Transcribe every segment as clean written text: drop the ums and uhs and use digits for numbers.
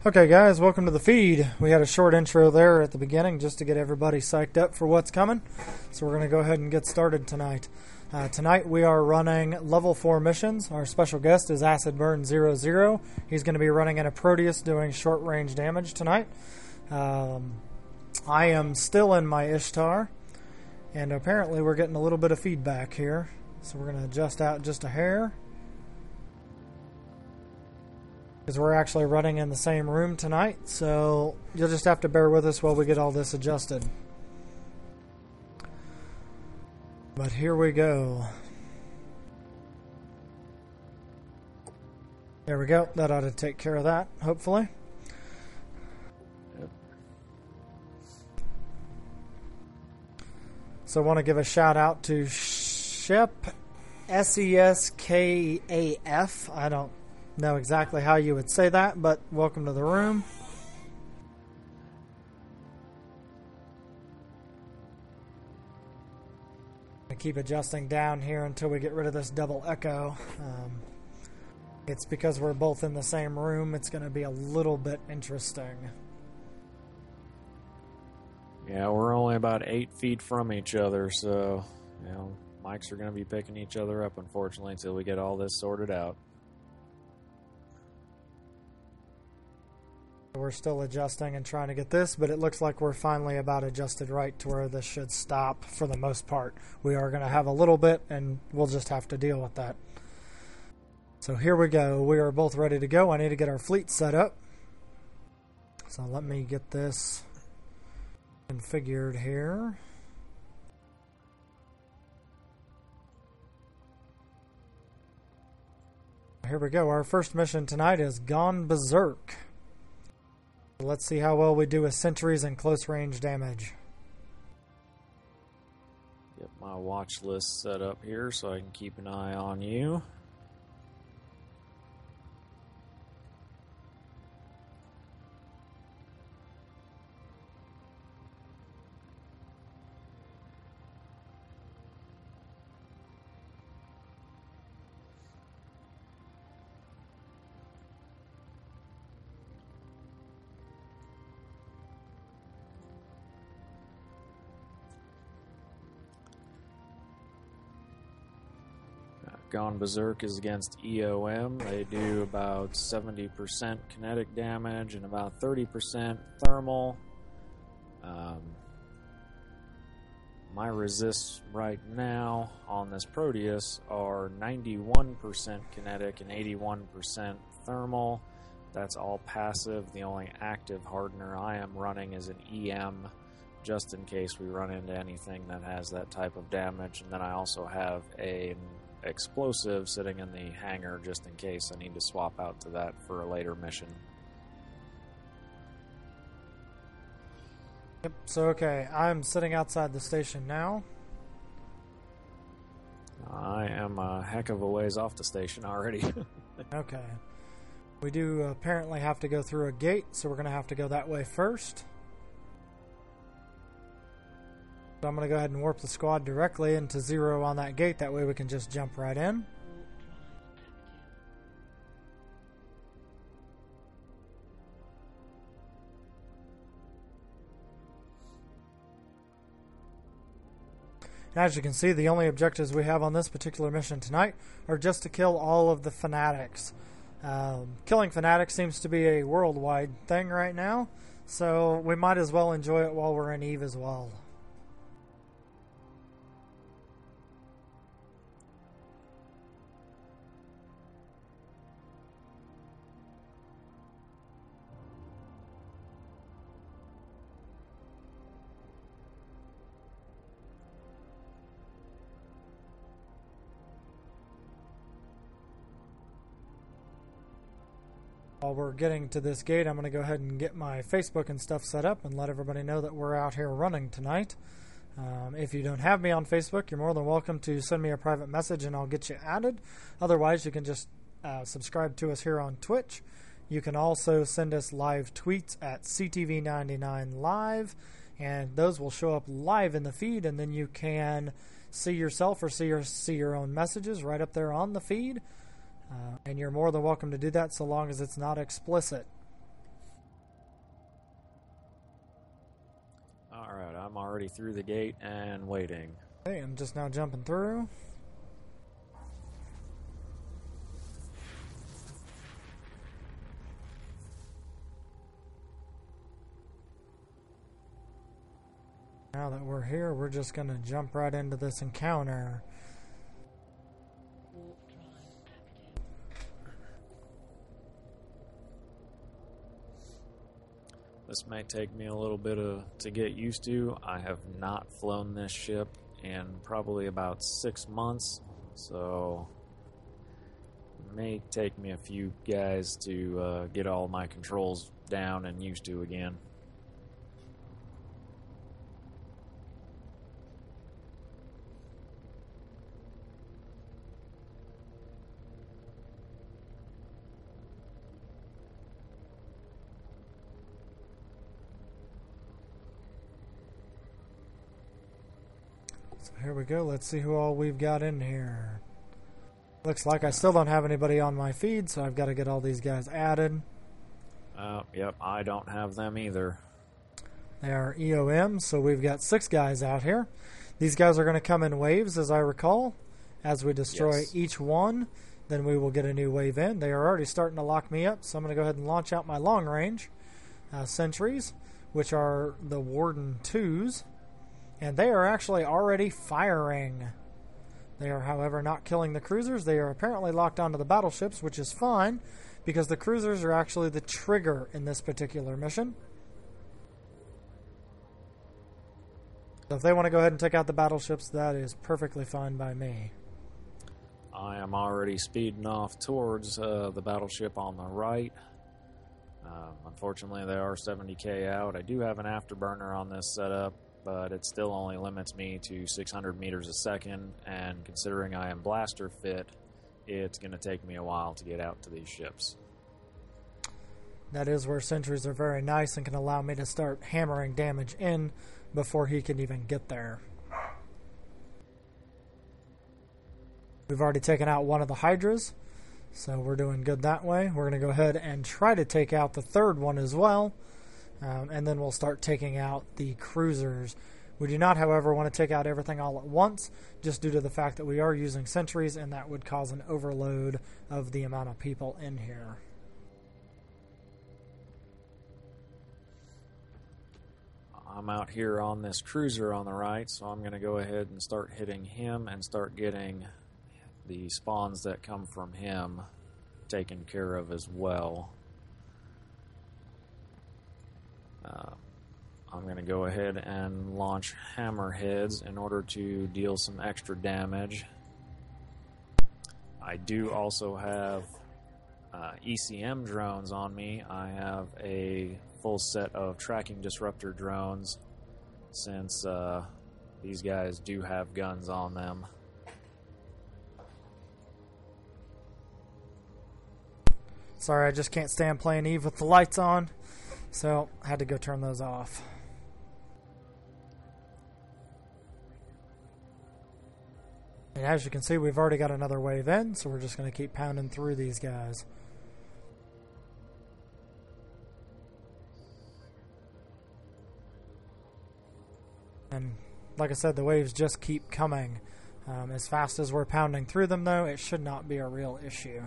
Okay guys, welcome to the feed. We had a short intro there at the beginning just to get everybody psyched up for what's coming. So we're going to go ahead and get started tonight. Tonight we are running level 4 missions. Our special guest is Acid Burn 00. He's going to be running in a Proteus doing short range damage tonight. I am still in my Ishtar, and apparently we're getting a little bit of feedback here. So we're going to adjust out just a hair, because we're actually running in the same room tonight, so you'll just have to bear with us while we get all this adjusted. But here we go. There we go. That ought to take care of that, hopefully. Yep. So I want to give a shout out to Shep, SESKAF. I don't know exactly how you would say that, but welcome to the room. I keep adjusting down here until we get rid of this double echo. It's because we're both in the same room. It's going to be a little bit interesting. Yeah, we're only about 8 feet from each other, so mics are going to be picking each other up, unfortunately, until we get all this sorted out. We're still adjusting and trying to get this, but it looks like we're finally about adjusted right to where this should stop for the most part. We are going to have a little bit, and we'll just have to deal with that. So here we go. We are both ready to go. I need to get our fleet set up. So let me get this configured here. Here we go. Our first mission tonight is Gone Berserk. Let's see how well we do with sentries and close range damage. Get my watch list set up here so I can keep an eye on you. Gone Berserk is against EoM. They do about 70% kinetic damage and about 30% thermal. My resists right now on this Proteus are 91% kinetic and 81% thermal. That's all passive. The only active hardener I am running is an EM, just in case we run into anything that has that type of damage. And then I also have an explosive sitting in the hangar just in case I need to swap out to that for a later mission. Yep, so okay, I'm sitting outside the station now. I am a heck of a ways off the station already. Okay. We do apparently have to go through a gate, so we're going to have to go that way first. So I'm going to go ahead and warp the squad directly into 0 on that gate. That way we can just jump right in. As you can see, the only objectives we have on this particular mission tonight are just to kill all of the fanatics. Killing fanatics seems to be a worldwide thing right now, so we might as well enjoy it while we're in EVE as well. While we're getting to this gate, I'm going to go ahead and get my Facebook and stuff set up and let everybody know that we're out here running tonight. If you don't have me on Facebook, you're more than welcome to send me a private message and I'll get you added. Otherwise, you can just subscribe to us here on Twitch. You can also send us live tweets at CTV99Live, and those will show up live in the feed, and then you can see yourself or see your own messages right up there on the feed. And you're more than welcome to do that so long as it's not explicit. I'm already through the gate and waiting. Okay, I'm just now jumping through. Now that we're here, we're just going to jump right into this encounter. This may take me a little bit to get used to. I have not flown this ship in probably about 6 months, so it may take me a few guys to get all my controls down and used to again. So here we go. Let's see who all we've got in here. Looks like I still don't have anybody on my feed, so I've got to get all these guys added. Yep, I don't have them either. They are EoM, so we've got 6 guys out here. These guys are going to come in waves, as I recall. As we destroy each one, then we will get a new wave in. They are already starting to lock me up, so I'm going to go ahead and launch out my long-range sentries, which are the Warden 2s. And they are actually already firing. They are, however, not killing the cruisers. They are apparently locked onto the battleships, which is fine, because the cruisers are actually the trigger in this particular mission. So if they want to go ahead and take out the battleships, that is perfectly fine by me. I am already speeding off towards the battleship on the right. Unfortunately, they are 70k out. I do have an afterburner on this setup, but it still only limits me to 600 meters a second, and considering I am blaster fit, it's going to take me a while to get out to these ships. That is where sentries are very nice and can allow me to start hammering damage in before he can even get there. We've already taken out one of the Hydras, so we're doing good that way. We're going to go ahead and try to take out the third one as well. And then we'll start taking out the cruisers. We do not, however, want to take out everything all at once, just due to the fact that we are using sentries, and that would cause an overload of the amount of people in here. I'm out here on this cruiser on the right, so I'm going to go ahead and start hitting him and start getting the spawns that come from him taken care of as well. I'm going to go ahead and launch hammerheads in order to deal some extra damage. I do also have ECM drones on me. I have a full set of tracking disruptor drones, since these guys do have guns on them. Sorry, I just can't stand playing EVE with the lights on, so I had to go turn those off. And as you can see, we've already got another wave in, so we're just going to keep pounding through these guys. And like I said, the waves just keep coming. As fast as we're pounding through them, though, it should not be a real issue.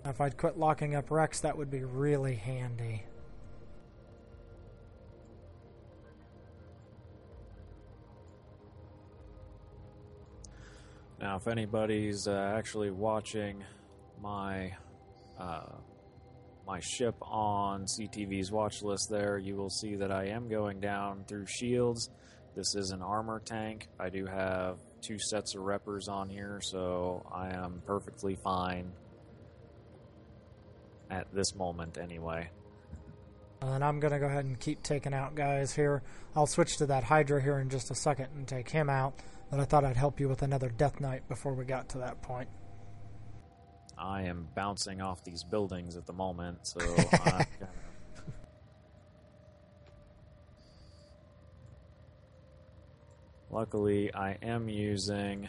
If I'd quit locking up wrecks, that would be really handy. Now, if anybody's actually watching my my ship on CTV's watch list there, you will see that I am going down through shields. This is an armor tank. I do have 2 sets of reppers on here, so I am perfectly fine at this moment anyway. And I'm going to go ahead and keep taking out guys here. I'll switch to that Hydra here in just a second and take him out, but I thought I'd help you with another Death Knight before we got to that point. I am bouncing off these buildings at the moment, so luckily I am using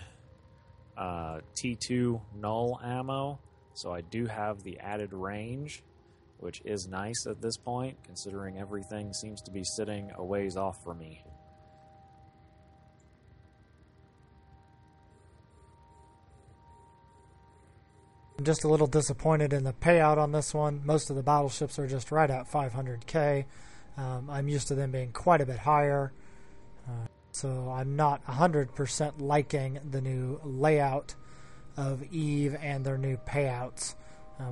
T2 null ammo, So I do have the added range, which is nice at this point, considering everything seems to be sitting a ways off from me. I'm just a little disappointed in the payout on this one. Most of the battleships are just right at 500k. I'm used to them being quite a bit higher. So I'm not 100% liking the new layout of EVE and their new payouts.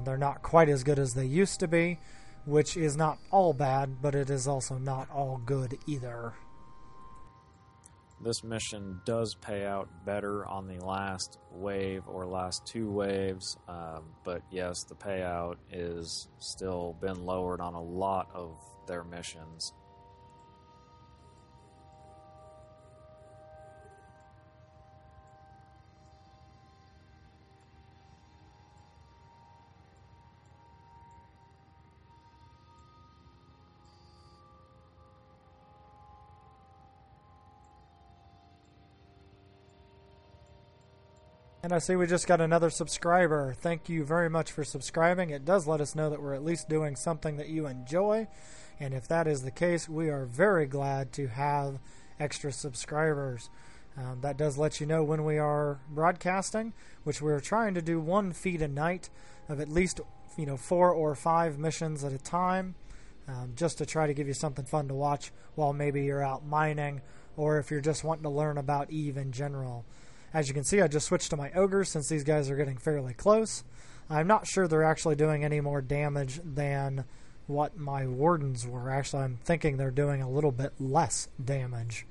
They're not quite as good as they used to be, which is not all bad, but it is also not all good either. This mission does pay out better on the last wave or last two waves, but yes, the payout is still been lowered on a lot of their missions. And I see we just got another subscriber. Thank you very much for subscribing. It does let us know that we're at least doing something that you enjoy. And if that is the case, we are very glad to have extra subscribers. That does let you know when we are broadcasting, which we're trying to do one feed a night of at least 4 or 5 missions at a time, just to try to give you something fun to watch while maybe you're out mining, or if you're just wanting to learn about EVE in general. As you can see, I just switched to my ogres since these guys are getting fairly close. I'm not sure they're actually doing any more damage than what my wardens were. Actually, I'm thinking they're doing a little bit less damage.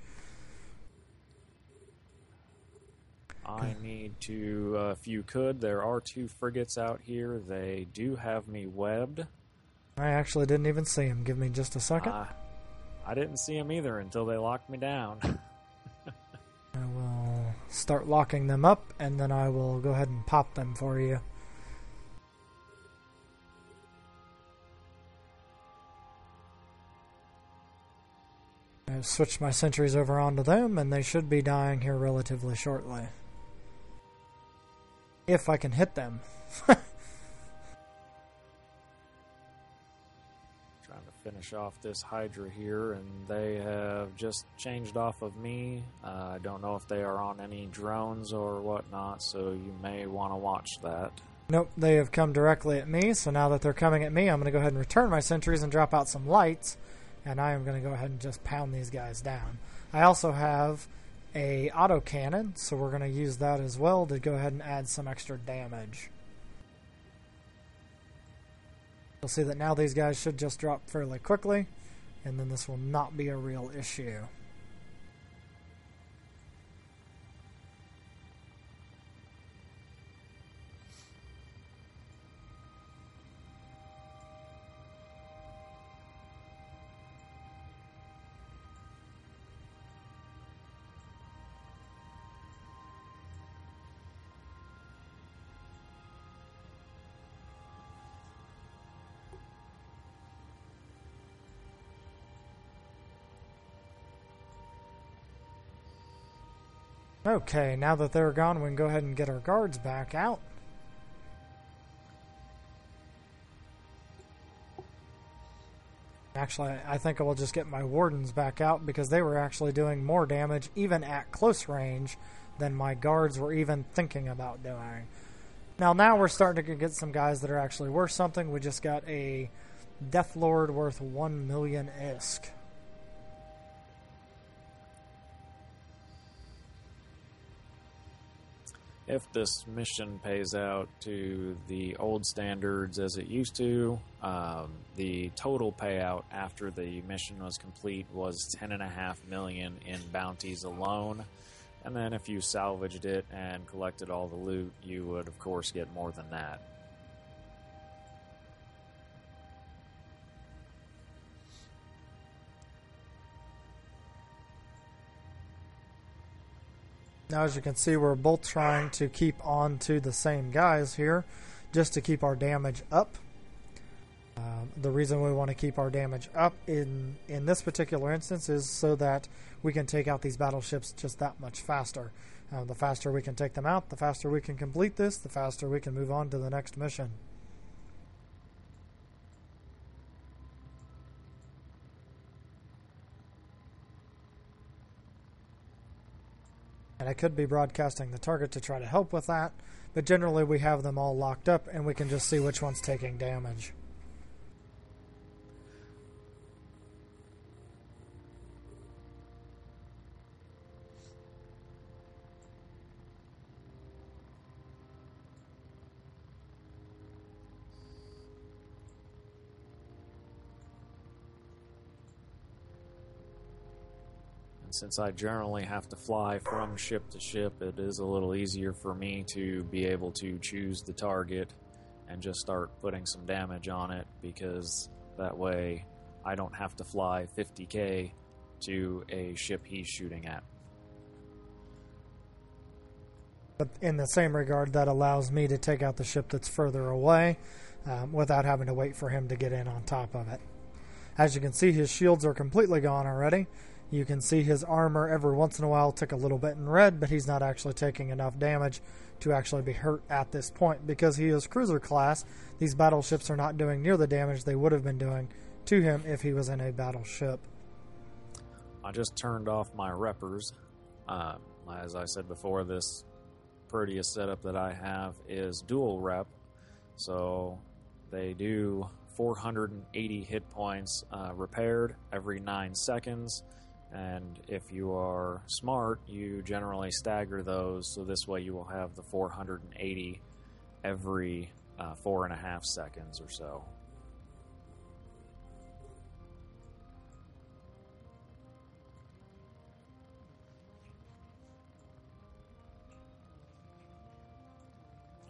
I need to, if you could, there are 2 frigates out here. They do have me webbed. I actually didn't even see them. Give me just a second. I didn't see them either until they locked me down. I will start locking them up, and then I will go ahead and pop them for you. I've switched my sentries over onto them, and they should be dying here relatively shortly. If I can hit them. Finish off this Hydra here, and they have just changed off of me. I don't know if they are on any drones or whatnot, so you may want to watch that. Nope, they have come directly at me, so now that they're coming at me, I'm going to go ahead and return my sentries and drop out some lights, and I am going to go ahead and just pound these guys down. I also have a autocannon, so we're going to use that as well to go ahead and add some extra damage. You'll see that now these guys should just drop fairly quickly, and then this will not be a real issue. Okay, now that they're gone, we can go ahead and get our guards back out. Actually, I think I will just get my wardens back out because they were actually doing more damage even at close range than my guards were even thinking about doing. Now we're starting to get some guys that are actually worth something. We just got a Death Lord worth 1 million ISK. If this mission pays out to the old standards as it used to, the total payout after the mission was complete was 10.5 million in bounties alone. And then if you salvaged it and collected all the loot, you would of course get more than that. Now, as you can see, we're both trying to keep on to the same guys here, just to keep our damage up. The reason we want to keep our damage up in this particular instance is so that we can take out these battleships just that much faster. The faster we can take them out, the faster we can complete this, the faster we can move on to the next mission. And I could be broadcasting the target to try to help with that, but generally we have them all locked up and we can just see which one's taking damage. Since I generally have to fly from ship to ship, it is a little easier for me to be able to choose the target and just start putting some damage on it, because that way I don't have to fly 50k to a ship he's shooting at. But in the same regard, that allows me to take out the ship that's further away without having to wait for him to get in on top of it. As you can see, his shields are completely gone already. You can see his armor every once in a while tick a little bit in red, but he's not actually taking enough damage to actually be hurt at this point. Because he is cruiser class, these battleships are not doing near the damage they would have been doing to him if he was in a battleship. I just turned off my reppers. As I said before, this Proteus setup that I have is dual rep, so they do 480 hit points repaired every 9 seconds. And if you are smart, you generally stagger those, so this way you will have the 480 every 4.5 seconds or so.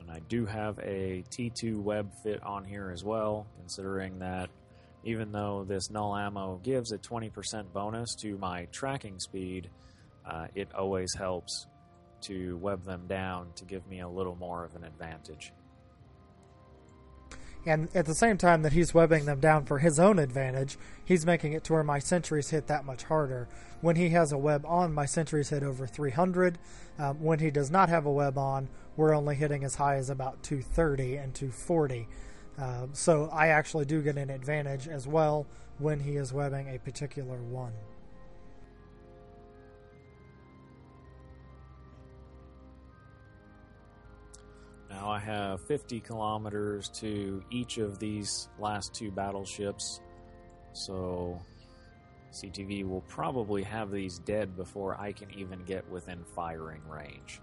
And I do have a T2 web fit on here as well, considering that even though this null ammo gives a 20% bonus to my tracking speed, it always helps to web them down to give me a little more of an advantage. And at the same time that he's webbing them down for his own advantage, he's making it to where my sentries hit that much harder. When he has a web on, my sentries hit over 300. When he does not have a web on, we're only hitting as high as about 230 and 240. So I actually do get an advantage as well when he is webbing a particular one. Now I have 50 kilometers to each of these last 2 battleships, so CTV will probably have these dead before I can even get within firing range.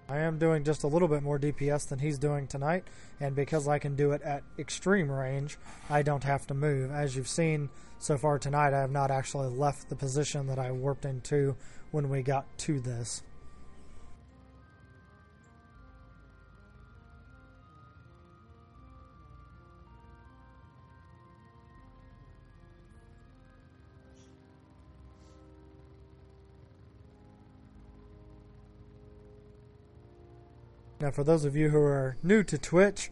I am doing just a little bit more DPS than he's doing tonight, and because I can do it at extreme range, I don't have to move. As you've seen so far tonight, I have not actually left the position that I warped into when we got to this. Now, for those of you who are new to Twitch,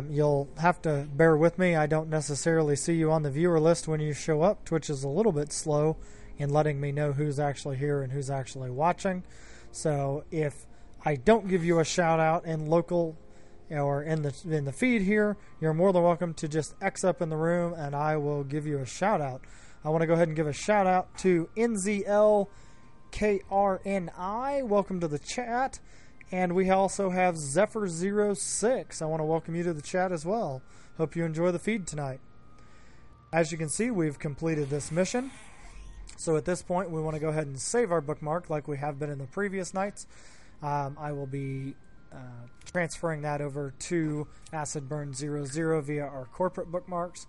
you'll have to bear with me. I don't necessarily see you on the viewer list when you show up. Twitch is a little bit slow in letting me know who's actually here and who's actually watching. So if I don't give you a shout out in local or in the feed here, you're more than welcome to just X up in the room and I will give you a shout out. I want to go ahead and give a shout out to NZLKRNI. Welcome to the chat. And we also have Zephyr06. I want to welcome you to the chat as well. Hope you enjoy the feed tonight. As you can see, we've completed this mission. So at this point, we want to go ahead and save our bookmark like we have been in the previous nights. I will be transferring that over to AcidBurn00 via our corporate bookmarks.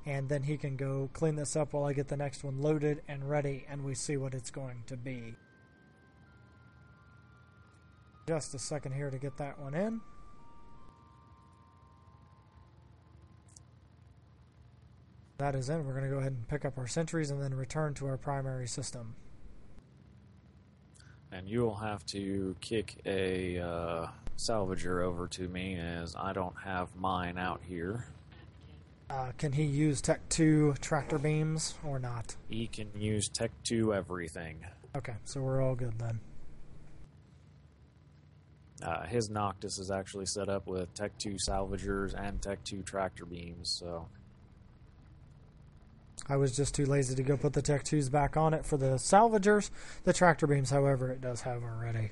And then he can go clean this up while I get the next one loaded and ready and we see what it's going to be. Just a second here to get that one in. That is in. We're going to go ahead and pick up our sentries and then return to our primary system. And you'll have to kick a salvager over to me, as I don't have mine out here. Can he use Tech 2 tractor beams or not? He can use Tech 2 everything. Okay, so we're all good then. His Noctis is actually set up with Tech 2 salvagers and Tech 2 tractor beams, so... I was just too lazy to go put the Tech 2s back on it for the salvagers. The tractor beams, however, it does have already.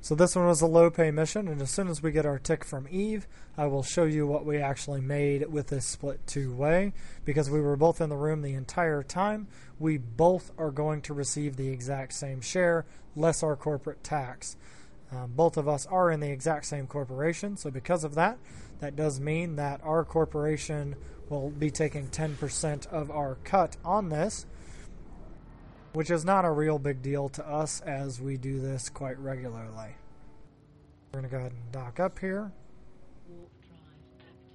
So this one was a low pay mission, and as soon as we get our tick from Eve, I will show you what we actually made with this split two-way. Because we were both in the room the entire time, we both are going to receive the exact same share, less our corporate tax. Both of us are in the exact same corporation, so because of that, that does mean that our corporation will be taking 10% of our cut on this, which is not a real big deal to us as we do this quite regularly. We're going to go ahead and dock up here. Warp drive active.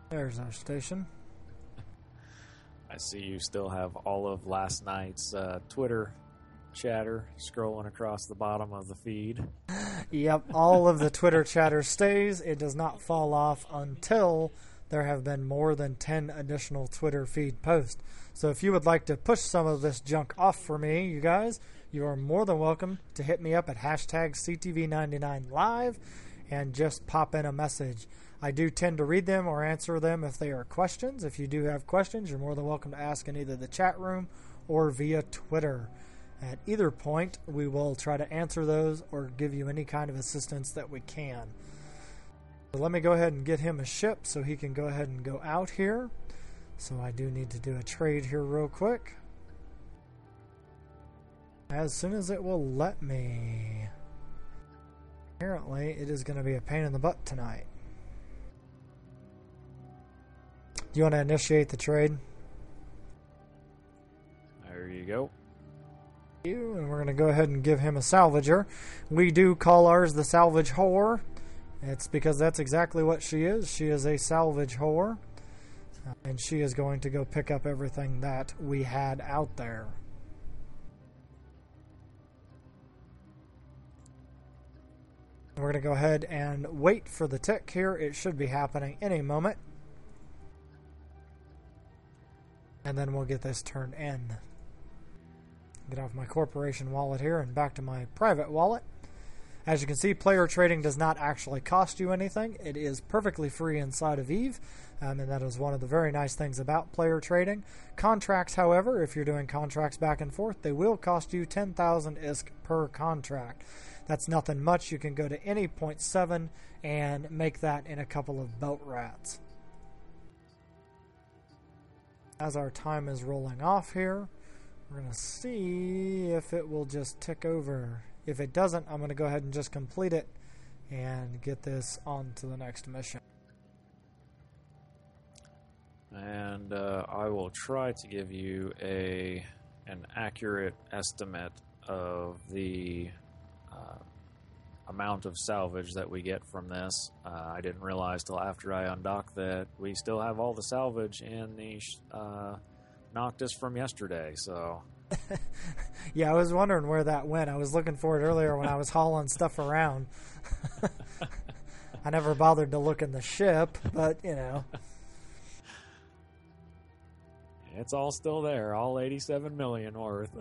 There's our station. I see you still have all of last night's Twitter chatter scrolling across the bottom of the feed. Yep, all of the Twitter chatter stays. It does not fall off until there have been more than 10 additional Twitter feed posts. So if you would like to push some of this junk off for me, you guys, you are more than welcome to hit me up at hashtag CTV99Live and just pop in a message. I do tend to read them or answer them if they are questions. If you do have questions, you're more than welcome to ask in either the chat room or via Twitter. At either point, we will try to answer those or give you any kind of assistance that we can. So let me go ahead and get him a ship so he can go ahead and go out here. So I do need to do a trade here real quick. As soon as it will let me. Apparently, it is going to be a pain in the butt tonight. Do you want to initiate the trade? There you go. And we're going to go ahead and give him a salvager. We do call ours the salvage whore. It's because that's exactly what she is. She is a salvage whore. And she is going to go pick up everything that we had out there. We're going to go ahead and wait for the tick here. It should be happening any moment. And then we'll get this turned in. Get off my corporation wallet here and back to my private wallet. As you can see, player trading does not actually cost you anything. It is perfectly free inside of EVE, and that is one of the very nice things about player trading. Contracts, however, if you're doing contracts back and forth, they will cost you 10,000 ISK per contract. That's nothing much. You can go to any 0.7 and make that in a couple of belt rats. As our time is rolling off here, we're going to see if it will just tick over. If it doesn't, I'm going to go ahead and just complete it and get this on to the next mission. And I will try to give you an accurate estimate of the amount of salvage that we get from this. I didn't realize till after I undocked that we still have all the salvage in the Noctis from yesterday, so... Yeah, I was wondering where that went. I was looking for it earlier when I was hauling stuff around. I never bothered to look in the ship, but, you know. It's all still there, all 87 million worth.